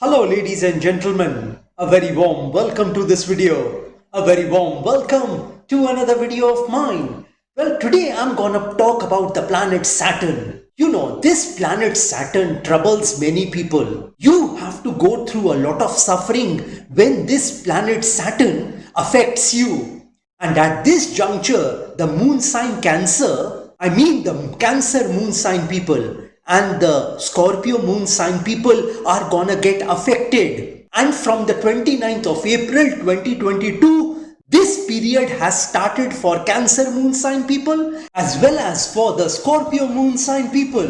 Hello ladies and gentlemen, a very warm welcome to this video. A very warm welcome to another video of mine. Well, today I'm gonna talk about the planet Saturn. You know, this planet Saturn troubles many people. You have to go through a lot of suffering when this planet Saturn affects you. And at this juncture, the moon sign Cancer, the Cancer moon sign people and the Scorpio moon sign people are gonna get affected. And from the 29th of April 2022, this period has started for Cancer moon sign people as well as for the Scorpio moon sign people.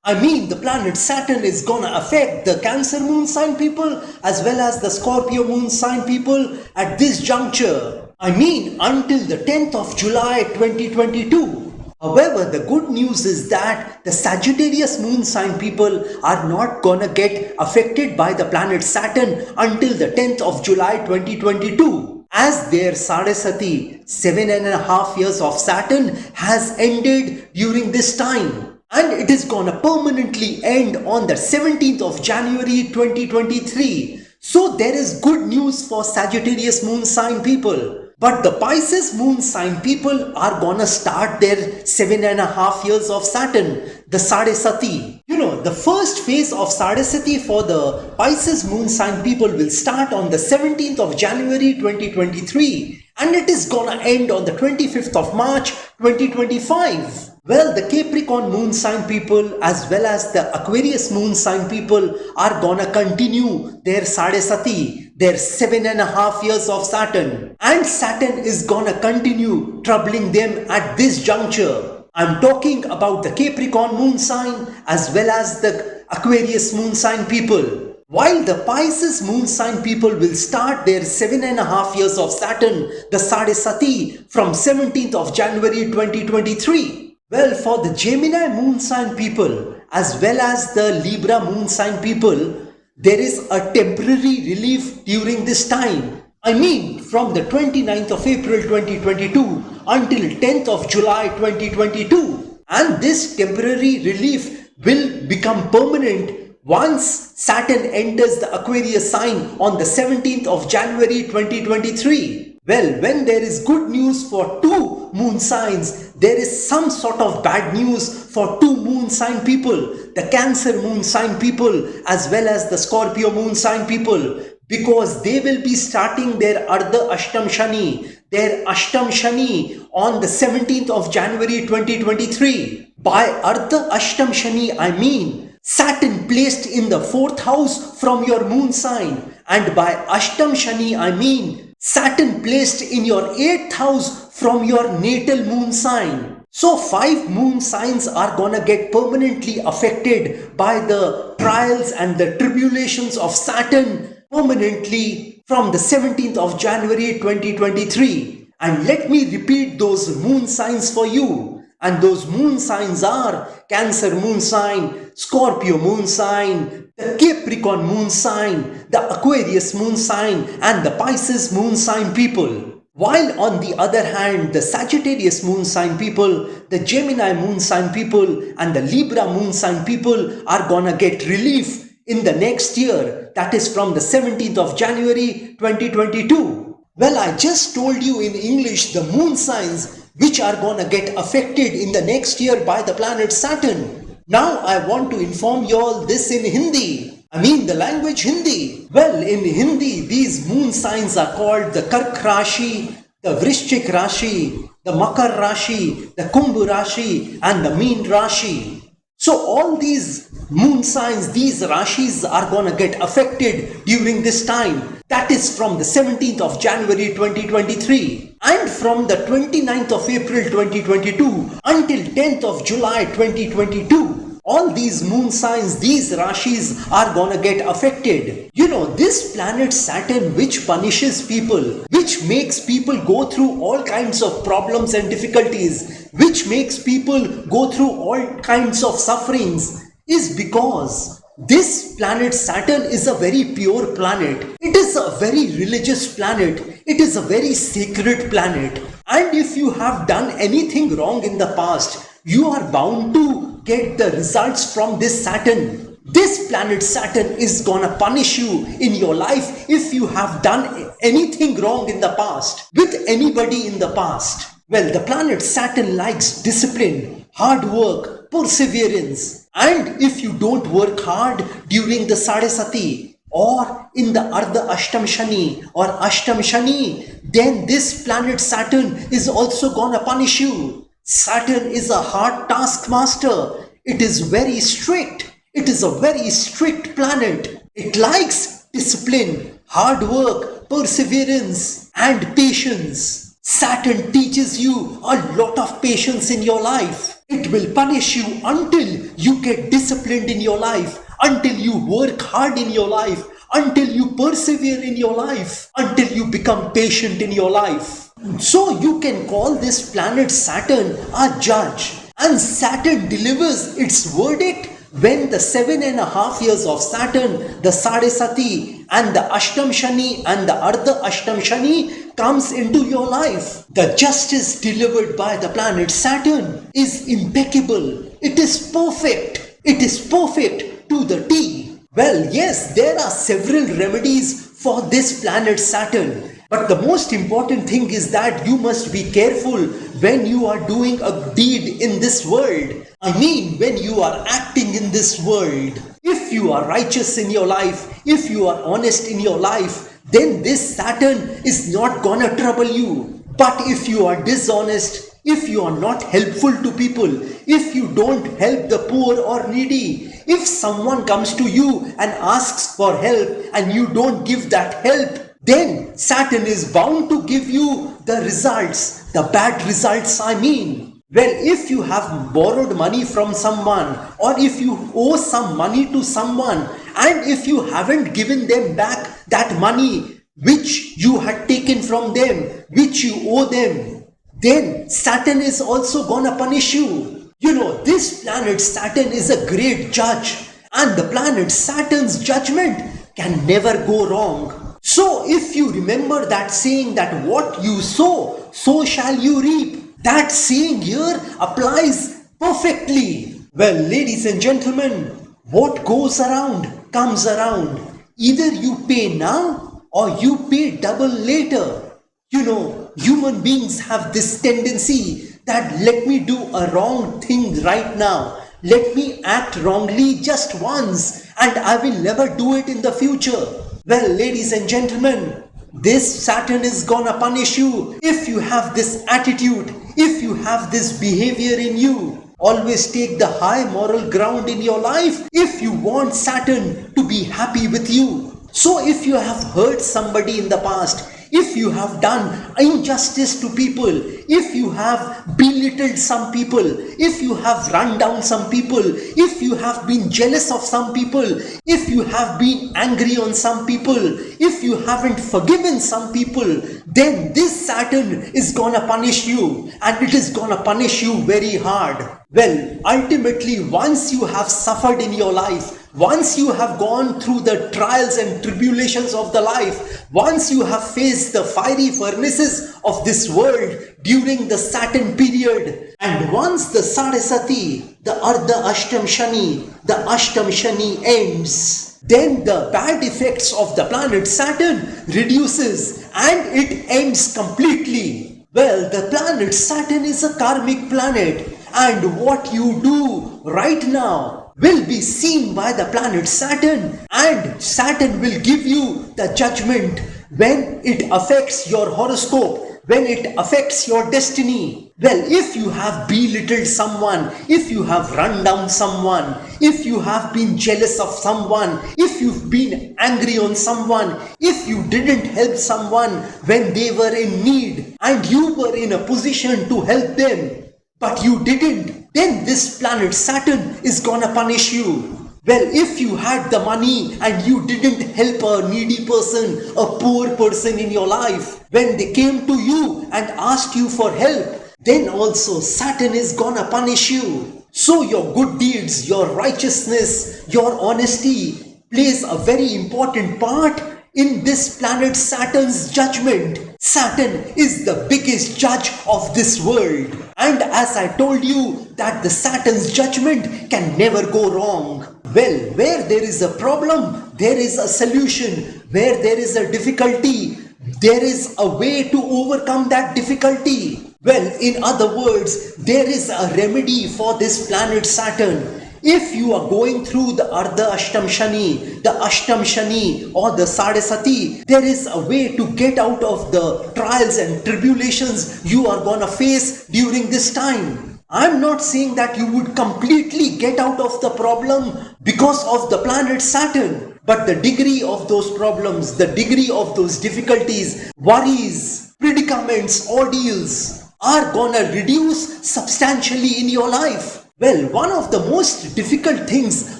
The planet Saturn is gonna affect the Cancer moon sign people as well as the Scorpio moon sign people at this juncture. Until the 10th of July 2022. However, the good news is that the Sagittarius moon sign people are not gonna get affected by the planet Saturn until the 10th of July 2022, as their Sade Sati-7.5 Yrs of Saturn has ended during this time. And it is gonna permanently end on the 17th of January 2023. So there is good news for Sagittarius moon sign people. But the Pisces moon sign people are gonna start their 7.5 years of Saturn, the Sade Sati. You know, the first phase of Sade Sati for the Pisces moon sign people will start on the 17th of January 2023 and it is gonna end on the 25th of March 2025. Well, the Capricorn moon sign people as well as the Aquarius moon sign people are gonna continue their Sade Sati, their 7.5 years of Saturn. And Saturn is gonna continue troubling them at this juncture. I'm talking about the Capricorn moon sign as well as the Aquarius moon sign people. While the Pisces moon sign people will start their 7.5 years of Saturn, the Sade Sati, from 17th of January 2023. Well, for the Gemini moon sign people as well as the Libra moon sign people, there is a temporary relief during this time. From the 29th of April 2022 until 10th of July 2022. And this temporary relief will become permanent once Saturn enters the Aquarius sign on the 17th of January 2023. Well, when there is good news for two moon signs, there is some sort of bad news for two moon sign people, the Cancer moon sign people as well as the Scorpio moon sign people, because they will be starting their ARDH Ashtam Shani, their Ashtam Shani on the 17th of January 2023. By ARDH Ashtam Shani, Saturn placed in the 4th house from your moon sign, and by Ashtam Shani, Saturn placed in your 8th house from your natal moon sign. So 5 moon signs are gonna get permanently affected by the trials and the tribulations of Saturn permanently from the 17th of January 2023. And let me repeat those moon signs for you. And those moon signs are Cancer moon sign, Scorpio moon sign, the Capricorn moon sign, the Aquarius moon sign and the Pisces moon sign people. While on the other hand, the Sagittarius moon sign people, the Gemini moon sign people and the Libra moon sign people are gonna get relief in the next year, that is from the 17th of January 2022. Well, I just told you in English the moon signs which are gonna get affected in the next year by the planet Saturn. Now I want to inform you all this in Hindi. The language Hindi. Well, in Hindi, these moon signs are called the Kark Rashi, the Vrishchik Rashi, the Makar Rashi, the Kumbh Rashi and the Meen Rashi. So all these moon signs, these Rashis are gonna get affected during this time. That is from the 17th of January 2023. And from the 29th of April 2022 until 10th of July 2022. All these moon signs, these Rashis are gonna get affected. You know, this planet Saturn which punishes people, which makes people go through all kinds of problems and difficulties, which makes people go through all kinds of sufferings, is because this planet Saturn is a very pure planet. It is a very religious planet. It is a very sacred planet. And if you have done anything wrong in the past, you are bound to get the results from this Saturn. This planet Saturn is gonna punish you in your life if you have done anything wrong in the past, with anybody in the past. Well, the planet Saturn likes discipline, hard work, perseverance. And if you don't work hard during the Sade Sati or in the Ardh Ashtam Shani or Ashtam Shani, then this planet Saturn is also gonna punish you. Saturn is a hard taskmaster. It is very strict. It is a very strict planet. It likes discipline, hard work, perseverance, and patience. Saturn teaches you a lot of patience in your life. It will punish you until you get disciplined in your life, until you work hard in your life, until you persevere in your life, until you become patient in your life. So you can call this planet Saturn a judge, and Saturn delivers its verdict when the 7.5 years of Saturn, the Sade Sati and the Ashtam Shani and the Ardh Ashtam Shani comes into your life. The justice delivered by the planet Saturn is impeccable. It is perfect. It is perfect to the T. Well, yes, there are several remedies for this planet Saturn. But the most important thing is that you must be careful when you are doing a deed in this world. I mean, when you are acting in this world. If you are righteous in your life, if you are honest in your life, then this Saturn is not gonna trouble you. But if you are dishonest, if you are not helpful to people, if you don't help the poor or needy, if someone comes to you and asks for help and you don't give that help, then Saturn is bound to give you the results, the bad results I mean. Well, if you have borrowed money from someone, or if you owe some money to someone, and if you haven't given them back that money which you had taken from them, which you owe them, then Saturn is also gonna punish you. You know, this planet Saturn is a great judge, and the planet Saturn's judgment can never go wrong. So if you remember that saying that what you sow, so shall you reap, that saying here applies perfectly. Well, ladies and gentlemen, what goes around comes around. Either you pay now or you pay double later. You know, human beings have this tendency that let me do a wrong thing right now. Let me act wrongly just once and I will never do it in the future. Well, ladies and gentlemen, this Saturn is gonna punish you if you have this attitude, if you have this behavior in you. Always take the high moral ground in your life if you want Saturn to be happy with you. So if you have hurt somebody in the past, if you have done injustice to people, if you have belittled some people, if you have run down some people, if you have been jealous of some people, if you have been angry on some people, if you haven't forgiven some people, then this Saturn is gonna punish you, and it is gonna punish you very hard. Well, ultimately, once you have suffered in your life, once you have gone through the trials and tribulations of the life, once you have faced the fiery furnaces of this world during the Saturn period, and once the Sade Sati, the Ardh Ashtam Shani, the Ashtam Shani ends, then the bad effects of the planet Saturn reduces and it ends completely. Well, the planet Saturn is a karmic planet, and what you do right now will be seen by the planet Saturn, and Saturn will give you the judgment when it affects your horoscope, when it affects your destiny. Well, if you have belittled someone, if you have run down someone, if you have been jealous of someone, if you've been angry on someone, if you didn't help someone when they were in need and you were in a position to help them, but you didn't, then this planet Saturn is gonna punish you. Well, if you had the money and you didn't help a needy person, a poor person in your life, when they came to you and asked you for help, then also Saturn is gonna punish you. So your good deeds, your righteousness, your honesty plays a very important part in this planet Saturn's judgment. Saturn is the biggest judge of this world. And as I told you that the Saturn's judgment can never go wrong. Well, where there is a problem, there is a solution. Where there is a difficulty, there is a way to overcome that difficulty. Well, in other words, there is a remedy for this planet Saturn. If you are going through the Ardha Ashtam Shani, the Ashtam Shani or the Sade Sati, there is a way to get out of the trials and tribulations you are gonna face during this time. I'm not saying that you would completely get out of the problem because of the planet Saturn, but the degree of those problems, the degree of those difficulties, worries, predicaments, ordeals are gonna reduce substantially in your life. Well, one of the most difficult things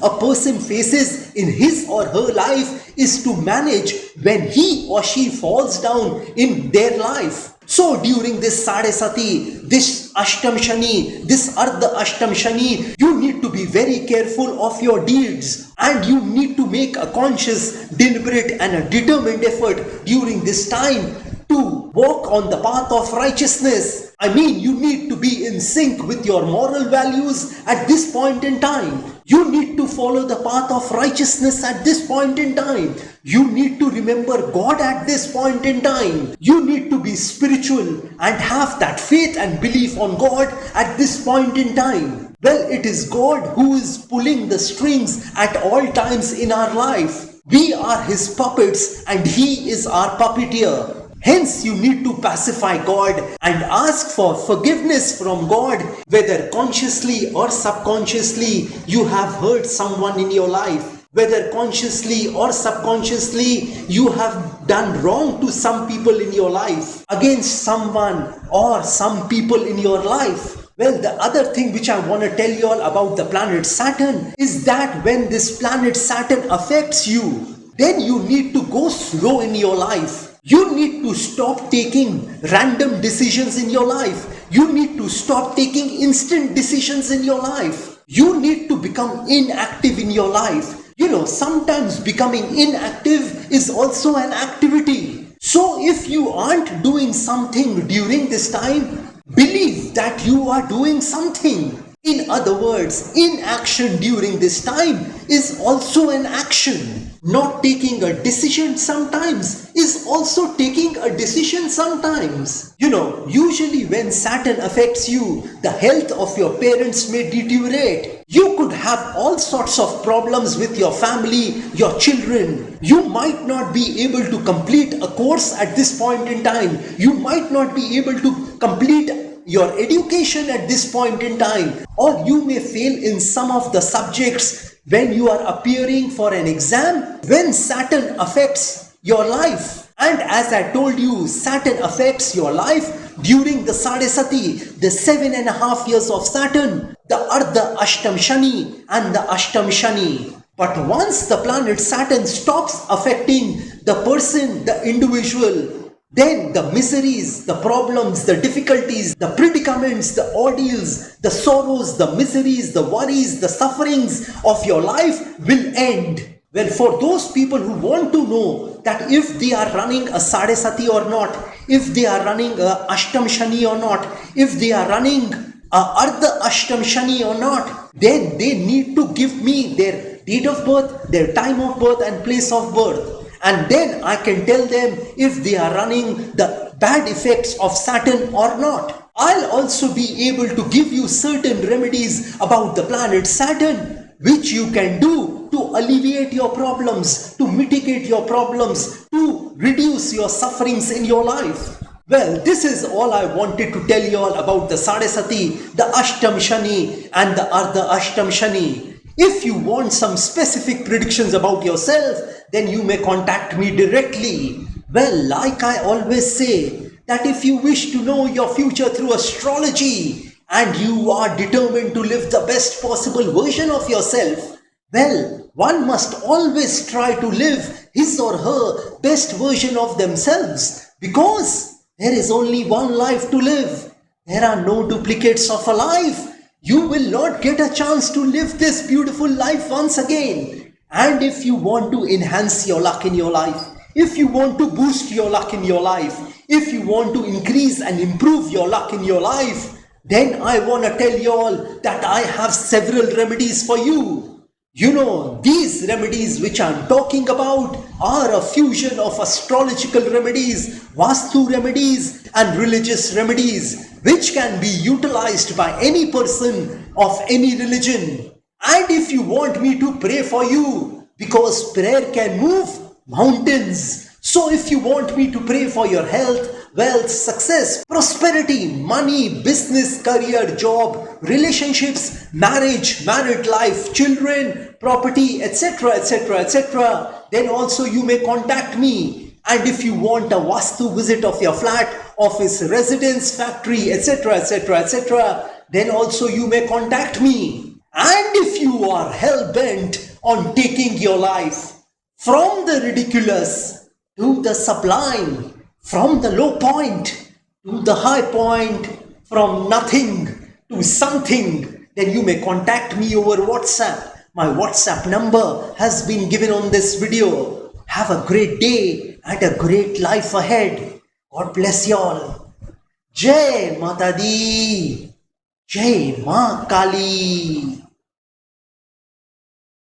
a person faces in his or her life is to manage when he or she falls down in their life. So during this Sade Sati, this Ashtam Shani, this Ardha Ashtam Shani, you need to be very careful of your deeds and you need to make a conscious, deliberate and a determined effort during this time to walk on the path of righteousness. I mean, you need to be in sync with your moral values at this point in time. You need to follow the path of righteousness at this point in time. You need to remember God at this point in time. You need to be spiritual and have that faith and belief on God at this point in time. Well, it is God who is pulling the strings at all times in our life. We are His puppets and He is our puppeteer. Hence, you need to pacify God and ask for forgiveness from God, whether consciously or subconsciously you have hurt someone in your life. Whether consciously or subconsciously you have done wrong to some people in your life, against someone or some people in your life. Well, the other thing which I want to tell you all about the planet Saturn is that when this planet Saturn affects you, then you need to go slow in your life. You need to stop taking random decisions in your life. You need to stop taking instant decisions in your life. You need to become inactive in your life. You know, sometimes becoming inactive is also an activity. So if you aren't doing something during this time, believe that you are doing something. In other words, inaction during this time is also an action. Not taking a decision sometimes is also taking a decision sometimes. You know, usually when Saturn affects you, the health of your parents may deteriorate. You could have all sorts of problems with your family, your children. You might not be able to complete a course at this point in time. You might not be able to complete your education at this point in time, or you may fail in some of the subjects when you are appearing for an exam. When Saturn affects your life, and as I told you, Saturn affects your life during the Sade Sati, the 7.5 years of Saturn, the Ardha Ashtam Shani and the Ashtam Shani. But once the planet Saturn stops affecting the person, the individual, then the miseries, the problems, the difficulties, the predicaments, the ordeals, the sorrows, the miseries, the worries, the sufferings of your life will end. Well, for those people who want to know that if they are running a Sade Sati or not, if they are running a Ashtam Shani or not, if they are running a Ardha Ashtam Shani or not, then they need to give me their date of birth, their time of birth and place of birth. And then I can tell them if they are running the bad effects of Saturn or not. I'll also be able to give you certain remedies about the planet Saturn, which you can do to alleviate your problems, to mitigate your problems, to reduce your sufferings in your life. Well, this is all I wanted to tell you all about the Sade Sati, the Ashtam Shani and the Ardha Ashtam Shani. If you want some specific predictions about yourself, then you may contact me directly. Well, like I always say, that if you wish to know your future through astrology and you are determined to live the best possible version of yourself, well, one must always try to live his or her best version of themselves, because there is only one life to live. There are no duplicates of a life. You will not get a chance to live this beautiful life once again. And if you want to enhance your luck in your life, if you want to boost your luck in your life, if you want to increase and improve your luck in your life, then I want to tell you all that I have several remedies for you. These remedies which I'm talking about are a fusion of astrological remedies, Vastu remedies, and religious remedies, which can be utilized by any person of any religion. And if you want me to pray for you, because prayer can move mountains. So if you want me to pray for your health, wealth, success, prosperity, money, business, career, job, relationships, marriage, married life, children, property, etc., etc., etc., then also you may contact me. And if you want a Vastu visit of your flat, office, residence, factory, etc., etc., etc., then also you may contact me. And if you are hell bent on taking your life from the ridiculous to the sublime, from the low point to the high point, from nothing to something, then you may contact me over WhatsApp. My WhatsApp number has been given on this video. Have a great day and a great life ahead. God bless you all. Jai Mata Di. Jai Ma Kali.